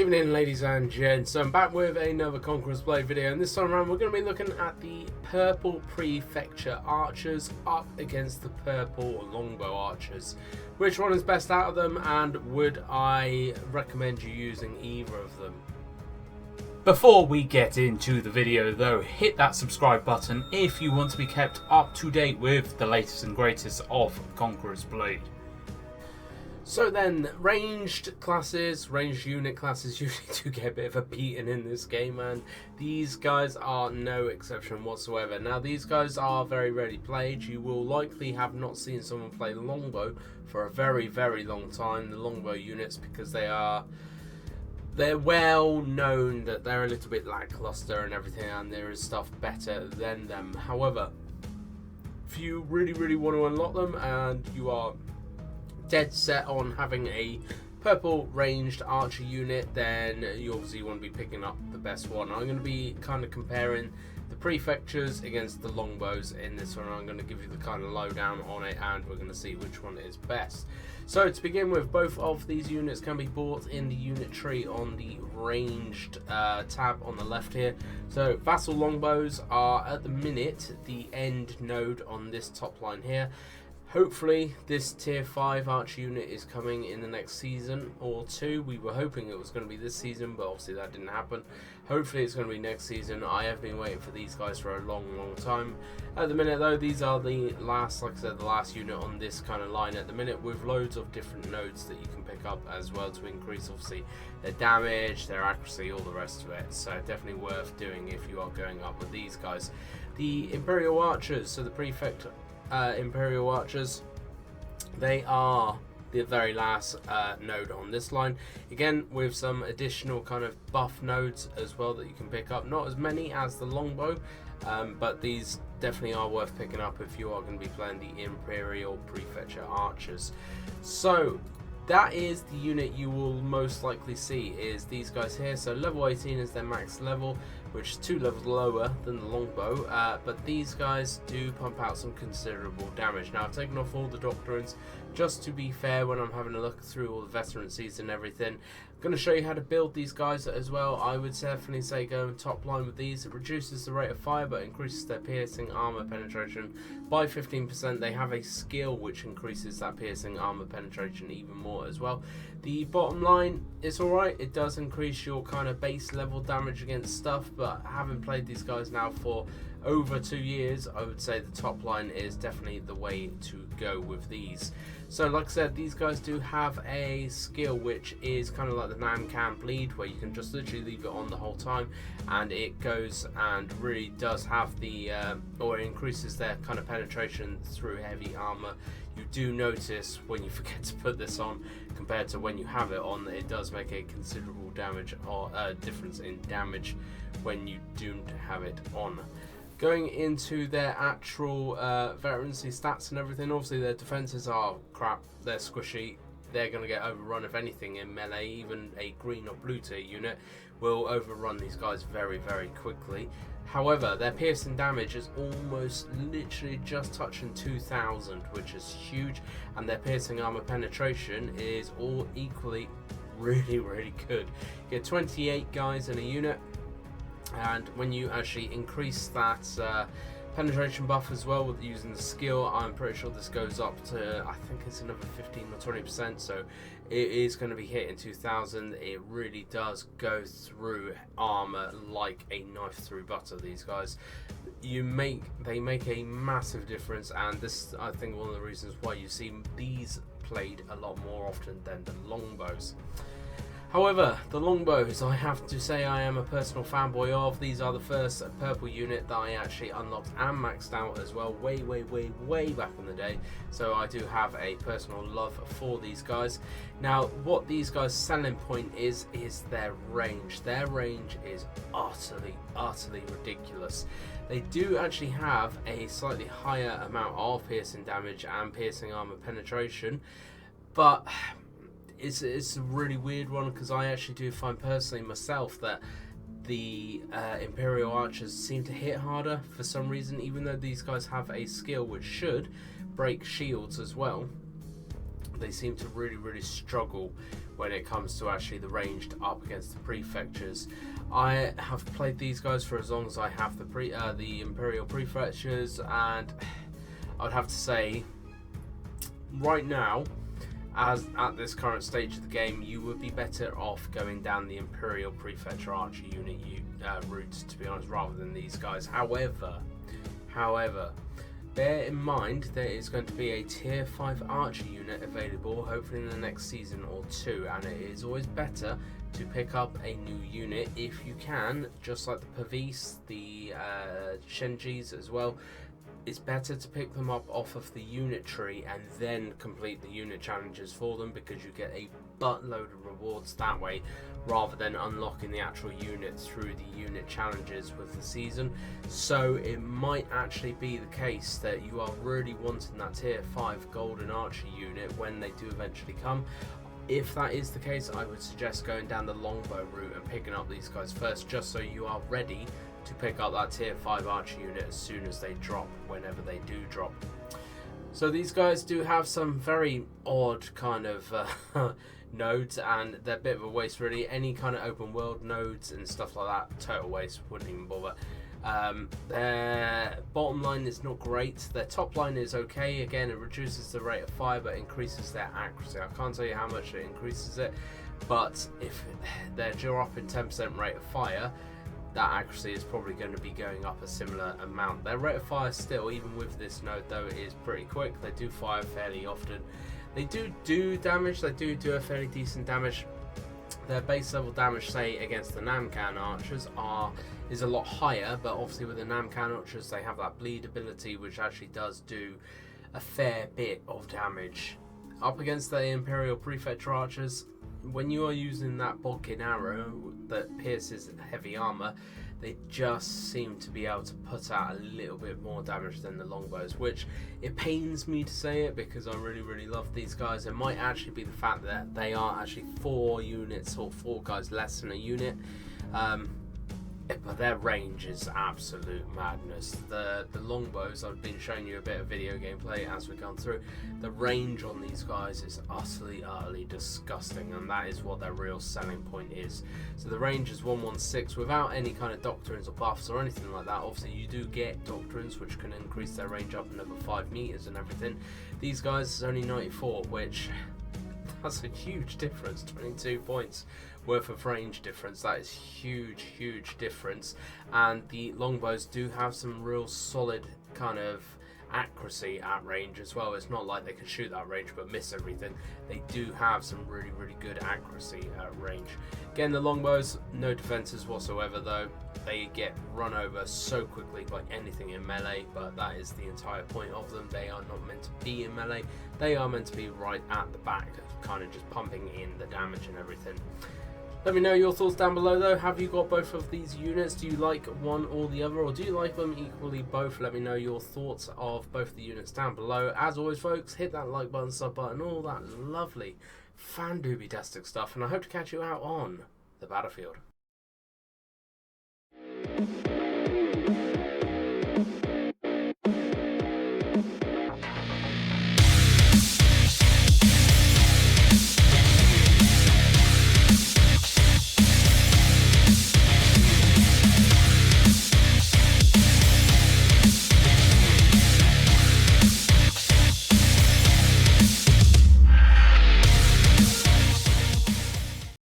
Good evening, ladies and gents. I'm back with another Conquerors Blade video, and this time around we're going to be looking at the purple prefecture archers up against the purple longbow archers. Which one is best out of them, and would I recommend you using either of them? Before we get into the video though, hit that subscribe button if you want to be kept up to date with the latest and greatest of Conquerors Blade. So then, ranged unit classes usually do get a bit of a beating in this game, and these guys are no exception whatsoever. Now, these guys are very rarely played. You will likely have not seen someone play the longbow for a very, very long time, the longbow units, because they're well known that they're a little bit lackluster and everything, and there is stuff better than them. However, if you really want to unlock them and you are dead set on having a purple ranged archer unit, then you obviously want to be picking up the best one. I'm going to be kind of comparing the prefectures against the longbows in this one. I'm going to give you the kind of lowdown on it, and we're going to see which one is best. So to begin with, both of these units can be bought in the unit tree on the ranged tab on the left here. So Vassal Longbows are at the minute the end node on this top line here. Hopefully this tier 5 archer unit is coming in the next season or two. We were hoping it was going to be this season, but obviously that didn't happen. Hopefully it's going to be next season. I have been waiting for these guys for a long time. At the minute though, these are the last, like I said, the last unit on this kind of line at the minute, with loads of different nodes that you can pick up as well to increase obviously their damage, their accuracy, all the rest of it. So definitely worth doing if you are going up with these guys. The Imperial Archers, so the prefect Imperial Archers, they are the very last node on this line, again with some additional kind of buff nodes as well that you can pick up. Not as many as the longbow, but these definitely are worth picking up if you are going to be playing the Imperial Prefecture Archers. So that is the unit you will most likely see, is these guys here. So level 18 is their max level, which is 2 levels lower than the longbow, but these guys do pump out some considerable damage. Now, I've taken off all the doctrines just to be fair when I'm having a look through all the veterancies and everything. I'm going to show you how to build these guys as well. I would definitely say go top line with these. It reduces the rate of fire but increases their piercing armor penetration by 15%. They have a skill which increases that piercing armor penetration even more as well. The bottom line is alright. It does increase your kind of base level damage against stuff, but having played these guys now for over 2 years, I would say the top line is definitely the way to go with these. So like I said, these guys do have a skill which is kind of like the Nam Can Bleed, where you can just literally leave it on the whole time and it goes and really does have the or increases their kind of penetration through heavy armor. You do notice when you forget to put this on compared to when you have it on, it does make a considerable damage or difference in damage when you don't have it on. Going into their actual veterancy stats and everything, obviously their defenses are crap, they're squishy, they're going to get overrun if anything in melee. Even a green or blue tier unit will overrun these guys very quickly. However, their piercing damage is almost literally just touching 2000, which is huge, and their piercing armor penetration is all equally really good. You get 28 guys in a unit, and when you actually increase that penetration buff as well with using the skill, I'm pretty sure this goes up to, I think it's another 15 or 20%, so it is going to be hitting 2000. It really does go through armor like a knife through butter, these guys. They make a massive difference, and this, I think, one of the reasons why you see these played a lot more often than the longbows. However, the longbows, I have to say I am a personal fanboy of. These are the first purple unit that I actually unlocked and maxed out as well, way back in the day. So I do have a personal love for these guys. Now, what these guys' selling point is their range. Their range is utterly ridiculous. They do actually have a slightly higher amount of piercing damage and piercing armor penetration, but it's a really weird one, because I actually do find personally myself that the Imperial Archers seem to hit harder for some reason, even though these guys have a skill which should break shields as well. they seem to really struggle when it comes to actually the ranged up against the prefectures. I have played these guys for as long as I have the Imperial prefectures, and I would have to say right now, as at this current stage of the game, you would be better off going down the Imperial Prefecture Archer unit route, to be honest, rather than these guys. However, bear in mind there is going to be a tier 5 archer unit available hopefully in the next season or two, and it is always better to pick up a new unit if you can, just like the Pavis, the Shenjis as well. It's better to pick them up off of the unit tree and then complete the unit challenges for them, because you get a buttload of rewards that way, rather than unlocking the actual unit through the unit challenges with the season. So it might actually be the case that you are really wanting that tier 5 golden archer unit when they do eventually come. If that is the case, I would suggest going down the longbow route and picking up these guys first, just so you are ready to pick up that tier 5 archer unit as soon as they drop, whenever they do drop. So these guys do have some very odd kind of nodes, and they're a bit of a waste really. Any kind of open world nodes and stuff like that, total waste, wouldn't even bother. Their bottom line is not great. Their top line is okay. Again, it reduces the rate of fire but increases their accuracy. I can't tell you how much it increases it, but if they're dropping 10% rate of fire, that accuracy is probably going to be going up a similar amount. Their rate of fire still, even with this node though, is pretty quick. They do fire fairly often. They do damage. They do a fairly decent damage. Their base level damage, say against the Namkan archers, is a lot higher, but obviously with the Namkan archers they have that bleed ability, which actually does do a fair bit of damage. Up against the Imperial Prefecture archers, when you are using that Bodkin arrow that pierces heavy armor, they just seem to be able to put out a little bit more damage than the longbows, which it pains me to say it because I really love these guys. It might actually be the fact that they are actually 4 units or 4 guys less than a unit, but their range is absolute madness. The longbows, I've been showing you a bit of video gameplay as we've gone through. The range on these guys is utterly disgusting, and that is what their real selling point is. So the range is 116 without any kind of doctrines or buffs or anything like that. Obviously you do get doctrines which can increase their range up another 5 meters and everything. These guys is only 94, which that's a huge difference. 22 points worth of range difference. That is huge difference. And the longbows do have some real solid kind of accuracy at range as well. It's not like they can shoot that range but miss everything. They do have some really good accuracy at range. Again, the longbows, no defenses whatsoever though. They get run over so quickly by anything in melee, but that is the entire point of them. They are not meant to be in melee. They are meant to be right at the back, kind of just pumping in the damage and everything. Let me know your thoughts down below though. Have you got both of these units? Do you like one or the other, or do you like them equally both? Let me know your thoughts of both the units down below. As always folks, hit that like button, sub button, all that lovely fan-dooby-dastic stuff, and I hope to catch you out on the battlefield.